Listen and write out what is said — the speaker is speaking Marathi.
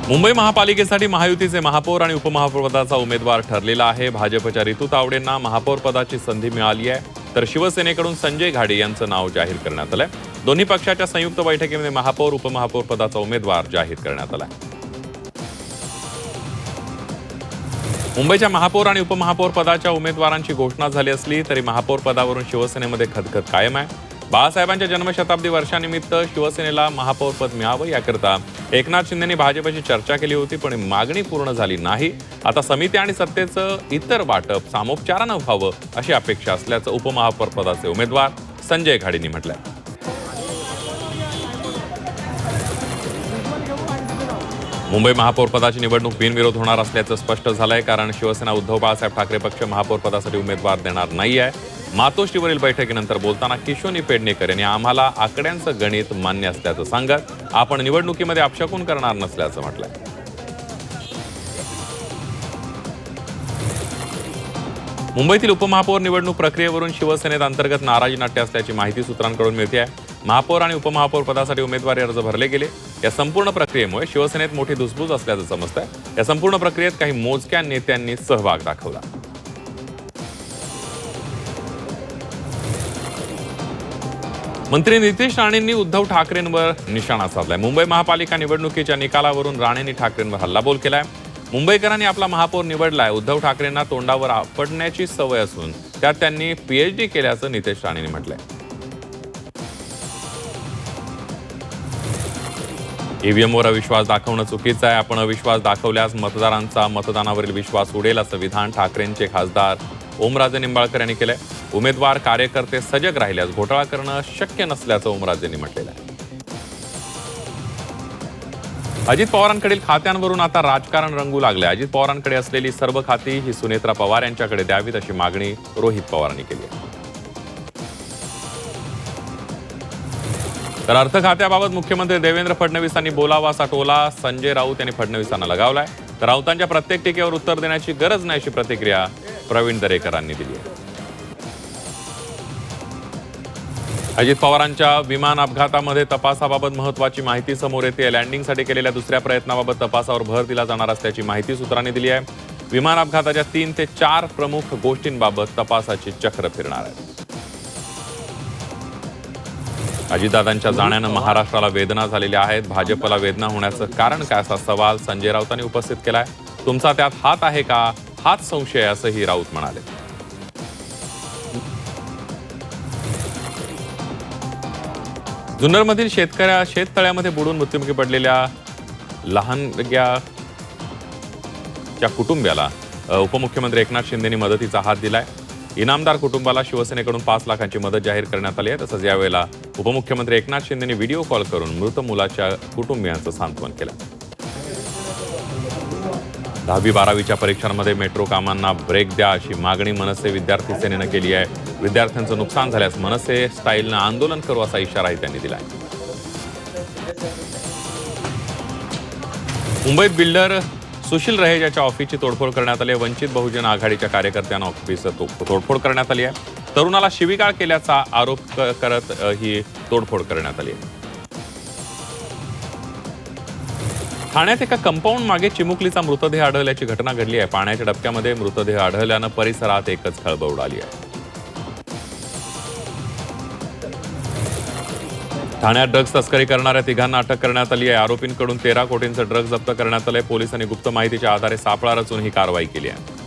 मुंबई महापालिकेसाठी महायुतीचे महापौर आणि उपमहापौरपदाचा उमेदवार ठरलेला आहे। भाजपच्या रितू तावडेंना महापौर पदाची संधी मिळाली आहे, तर शिवसेनेकडून संजय घाडे यांचं नाव जाहीर करण्यात आलंय। दोन्ही पक्षाच्या संयुक्त बैठकीमध्ये महापौर उपमहापौर पदाचा उमेदवार जाहीर करण्यात आलाय। मुंबईच्या महापौर आणि उपमहापौर पदाच्या उमेदवारांची घोषणा झाली असली तरी महापौर पदावरून शिवसेनेमध्ये खदखद कायम आहे। बाळासाहेबांच्या जन्मशताब्दी वर्षानिमित्त शिवसेनेला महापौर पद मिळावं याकरता एकनाथ शिंदेंनी भाजपची चर्चा केली होती, पण मागणी पूर्ण झाली नाही। आता समिती आणि सत्तेचं इतर वाटप सामोपचारानं व्हावं अशी अपेक्षा असल्याचं उपमहापौर पदाचे उमेदवार संजय घाडेंनी म्हटलंय। मुंबई महापौर पदाची निवडणूक बिनविरोध होणार असल्याचं स्पष्ट झालंय, कारण शिवसेना उद्धव बाळासाहेब ठाकरे पक्ष महापौर पदासाठी उमेदवार देणार नाहीये। मातोश्रीवरील बैठकीनंतर बोलताना किशोरी पेडणेकर यांनी आम्हाला आकड्यांचं गणित मान्य असल्याचं सांगत आपण निवडणुकीमध्ये अपशकुन करणार नसल्याचं म्हटलंय। मुंबईतील उपमहापौर निवडणूक प्रक्रियेवरून शिवसेनेत अंतर्गत नाराजी नाट्य असल्याची माहिती सूत्रांकडून मिळते आहे। महापौर आणि उपमहापौर पदासाठी उमेदवारी अर्ज भरले गेले। या संपूर्ण प्रक्रियेमुळे शिवसेनेत मोठी धुसफूस असल्याचं समजतंय। या संपूर्ण प्रक्रियेत काही मोजक्या नेत्यांनी सहभाग दाखवला। मंत्री नितेश राणेंनी उद्धव ठाकरेंवर निशाणा साधलाय। मुंबई महापालिका निवडणुकीच्या निकालावरून राणेंनी ठाकरेंवर हल्लाबोल केलाय। मुंबईकरांनी आपला महापौर निवडलाय। उद्धव ठाकरेंना तोंडावर आपटण्याची सवय असून त्यात त्यांनी पीएचडी केल्याचं नितेश राणेंनी म्हटलंय। ईव्हीएमवर अविश्वास दाखवणं चुकीचं आहे। आपण अविश्वास दाखवल्यास मतदारांचा मतदानावरील विश्वास उडेल असं विधान ठाकरेंचे खासदार ओमराजे निंबाळकर यांनी केलंय। उमेदवार कार्यकर्ते सजग राहिल्यास घोटाळा करणं शक्य नसल्याचं ओमराजेंनी म्हटलेलं आहे। अजित पवारांकडील खात्यांवरून आता राजकारण रंगू लागले। अजित पवारांकडे असलेली सर्व खाती ही सुनेत्रा पवार यांच्याकडे द्यावीत अशी मागणी रोहित पवारांनी केली आहे। तर अर्थ खात्याबाबत मुख्यमंत्री देवेंद्र फडणवीसांनी बोलावा असा टोला संजय राऊत यांनी फडणवीसांना लगावलाय। तर राऊतांच्या प्रत्येक टीकेवर उत्तर देण्याची गरज नाही अशी प्रतिक्रिया प्रवीण दरेकरांनी दिली आहे। अजित पवारांच्या विमान अपघातामध्ये तपासाबाबत महत्त्वाची माहिती समोर येते। लँडिंगसाठी केलेल्या दुसऱ्या प्रयत्नाबाबत तपासावर भर दिला जाणार असल्याची माहिती सूत्रांनी दिली आहे। विमान अपघाताच्या 3 ते 4 प्रमुख गोष्टींबाबत तपासाची चक्र फिरणार आहे। अजितदादांच्या जाण्यानं महाराष्ट्राला वेदना झालेल्या आहेत। भाजपला वेदना होण्याचं कारण काय असा सवाल संजय राऊतांनी उपस्थित केलाय। तुमचा त्यात हात आहे का, हाच संशय असंही राऊत म्हणाले। जुन्नरमधील शेततळ्यामध्ये बुडून मृत्युमुखी पडलेल्या लहानग्याच्या कुटुंबियाला उपमुख्यमंत्री एकनाथ शिंदेंनी मदतीचा हात दिलाय। इनामदार कुटुंबाला शिवसेनेकडून 5 लाखांची मदत जाहीर करण्यात आली आहे। तसंच यावेळेला उपमुख्यमंत्री एकनाथ शिंदेंनी व्हिडिओ कॉल करून मृत मुलाच्या कुटुंबियांचं सांत्वन केलं। 10वी-12वीच्या परीक्षांमध्ये मेट्रो कामांना ब्रेक द्या अशी मागणी मनसे विद्यार्थी सेनेनं केली आहे। विद्यार्थ्यांचं नुकसान झाल्यास मनसे स्टाईलनं आंदोलन करू असा इशाराही त्यांनी दिलाय। मुंबईत बिल्डर सुशील रहेजाच्या ऑफिसची तोडफोड करण्यात आली आहे। वंचित बहुजन आघाडीच्या कार्यकर्त्यांना ऑफिसची तोडफोड करण्यात आली आहे। तरुणाला शिवीगाळ केल्याचा आरोप करत ही तोडफोड करण्यात आली आहे। ठाण्यात एका कंपाऊंड मागे चिमुकलीचा मृतदेह आढळल्याची घटना घडली आहे। पाण्याच्या डबक्यामध्ये मृतदेह आढळल्यानं परिसरात एकच खळबळ उडाली आहे। ठाण्यात ड्रग्ज तस्करी करणाऱ्या 3घांना अटक करण्यात आली आहे। आरोपींकडून 13 कोटींचं ड्रग्ज जप्त करण्यात आलंय। पोलिसांनी गुप्त माहितीच्या आधारे सापळा रचून ही कारवाई केली आहे।